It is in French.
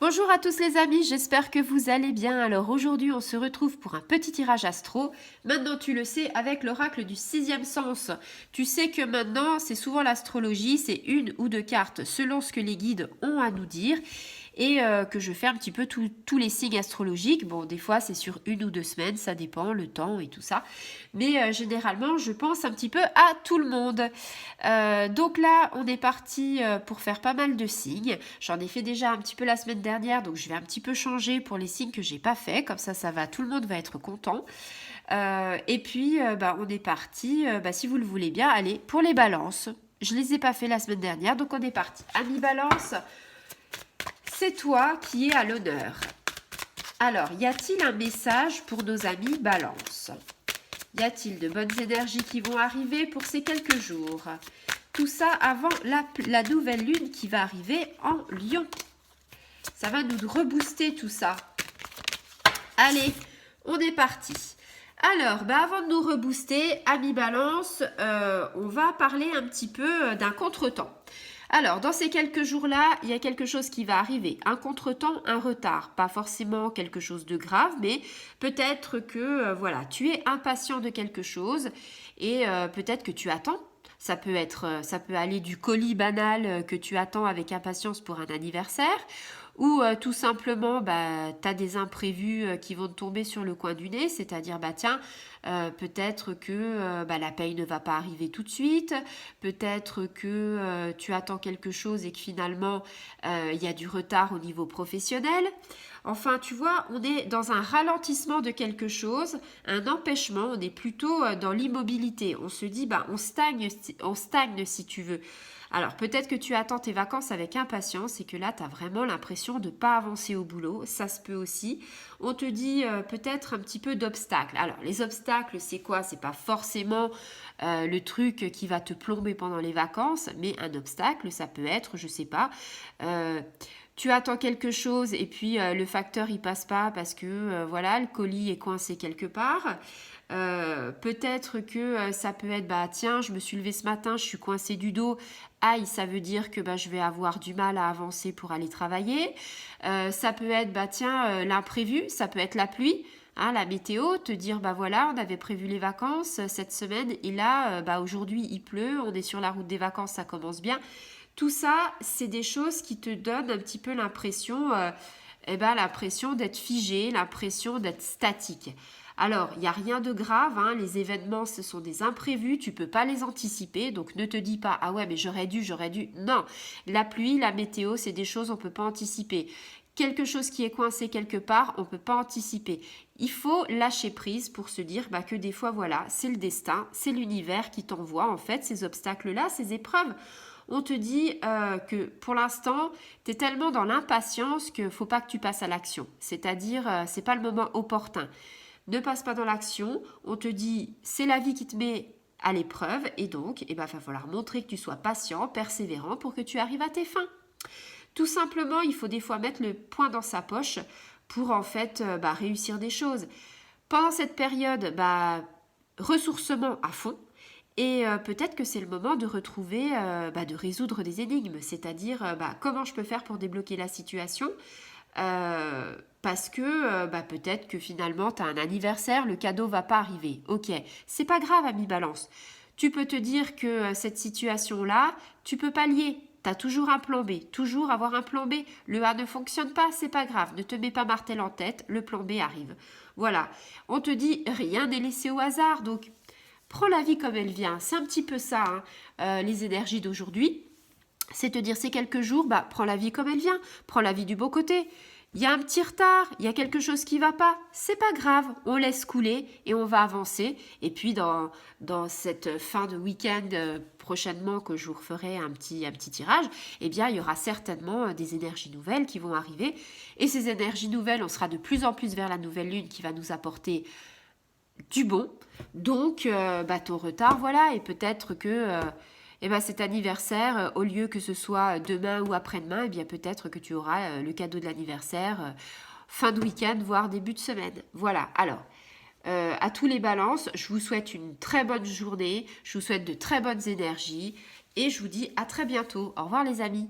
Bonjour à tous les amis, j'espère que vous allez bien. Alors aujourd'hui on se retrouve pour un petit tirage astro. Maintenant tu le sais avec l'oracle du sixième sens. Tu sais que maintenant c'est souvent l'astrologie, c'est une ou deux cartes selon ce que les guides ont à nous dire. Et que je fais un petit peu tous les signes astrologiques. Bon, des fois c'est sur une ou deux semaines, ça dépend, le temps et tout ça. Mais généralement, je pense un petit peu à tout le monde. Donc là, on est parti pour faire pas mal de signes. J'en ai fait déjà un petit peu la semaine dernière, donc je vais un petit peu changer pour les signes que j'ai pas fait. Comme ça va, tout le monde va être content. Et puis, on est parti, si vous le voulez bien, allez, pour les balances. Je les ai pas fait la semaine dernière, donc on est parti. Ami balance, c'est toi qui es à l'honneur. Alors, y a-t-il un message pour nos amis balance? Y a-t-il de bonnes énergies qui vont arriver pour ces quelques jours? Tout ça avant la nouvelle lune qui va arriver en Lion. Ça va nous rebooster tout ça. Allez, on est parti. Alors, avant de nous rebooster, amis balance, on va parler un petit peu d'un contretemps. Alors, dans ces quelques jours-là, il y a quelque chose qui va arriver. Un contretemps, un retard. Pas forcément quelque chose de grave, mais peut-être que tu es impatient de quelque chose et peut-être que tu attends. Ça peut aller du colis banal que tu attends avec impatience pour un anniversaire, ou tout simplement, tu as des imprévus qui vont te tomber sur le coin du nez, c'est-à-dire, peut-être que la paye ne va pas arriver tout de suite, peut-être que tu attends quelque chose et que finalement, il y a du retard au niveau professionnel. Enfin, tu vois, on est dans un ralentissement de quelque chose, un empêchement, on est plutôt dans l'immobilité. On se dit, on stagne si tu veux. Alors, peut-être que tu attends tes vacances avec impatience et que là, tu as vraiment l'impression de ne pas avancer au boulot. Ça se peut aussi. On te dit peut-être un petit peu d'obstacles. Alors, les obstacles, c'est quoi? C'est pas forcément le truc qui va te plomber pendant les vacances, mais un obstacle, ça peut être, je sais pas, tu attends quelque chose et puis le facteur il passe pas parce que le colis est coincé quelque part. Peut-être que ça peut être tiens, je me suis levée ce matin, je suis coincée du dos. Aïe, ça veut dire que je vais avoir du mal à avancer pour aller travailler. Ça peut être tiens, l'imprévu, ça peut être la pluie. Hein, la météo, te dire on avait prévu les vacances cette semaine et là aujourd'hui il pleut, on est sur la route des vacances, ça commence bien. Tout ça, c'est des choses qui te donnent un petit peu l'impression d'être figé, l'impression d'être statique. Alors, il n'y a rien de grave, hein, les événements, ce sont des imprévus, tu ne peux pas les anticiper, donc ne te dis pas « Ah ouais, mais j'aurais dû ». Non, la pluie, la météo, c'est des choses on ne peut pas anticiper. Quelque chose qui est coincé quelque part, on ne peut pas anticiper. Il faut lâcher prise pour se dire que des fois, c'est le destin, c'est l'univers qui t'envoie en fait ces obstacles-là, ces épreuves. On te dit que pour l'instant, tu es tellement dans l'impatience qu'il ne faut pas que tu passes à l'action. C'est-à-dire, c'est pas le moment opportun. Ne passe pas dans l'action. On te dit, c'est la vie qui te met à l'épreuve et donc, il va falloir montrer que tu sois patient, persévérant pour que tu arrives à tes fins. Tout simplement, il faut des fois mettre le poing dans sa poche pour en fait réussir des choses. Pendant cette période, ressourcement à fond. Et peut-être que c'est le moment de retrouver, de résoudre des énigmes, c'est-à-dire comment je peux faire pour débloquer la situation parce que peut-être que finalement tu as un anniversaire, le cadeau va pas arriver. Ok, c'est pas grave, ami balance. Tu peux te dire que cette situation-là, tu peux pallier. Tu as toujours un plan B, toujours avoir un plan B. Le A ne fonctionne pas, c'est pas grave. Ne te mets pas martel en tête, le plan B arrive. Voilà, on te dit rien n'est laissé au hasard, donc prends la vie comme elle vient. C'est un petit peu ça, les énergies d'aujourd'hui. C'est te dire, ces quelques jours, prends la vie comme elle vient. Prends la vie du beau côté. Il y a un petit retard, il y a quelque chose qui va pas. C'est pas grave, on laisse couler et on va avancer. Et puis, dans cette fin de week-end prochainement que je vous referai un petit tirage, il y aura certainement des énergies nouvelles qui vont arriver. Et ces énergies nouvelles, on sera de plus en plus vers la nouvelle lune qui va nous apporter du bon. Donc, ton retard, et peut-être que cet anniversaire, au lieu que ce soit demain ou après-demain, peut-être que tu auras le cadeau de l'anniversaire fin de week-end, voire début de semaine. Voilà, alors, à tous les balances, je vous souhaite une très bonne journée, je vous souhaite de très bonnes énergies et je vous dis à très bientôt. Au revoir les amis.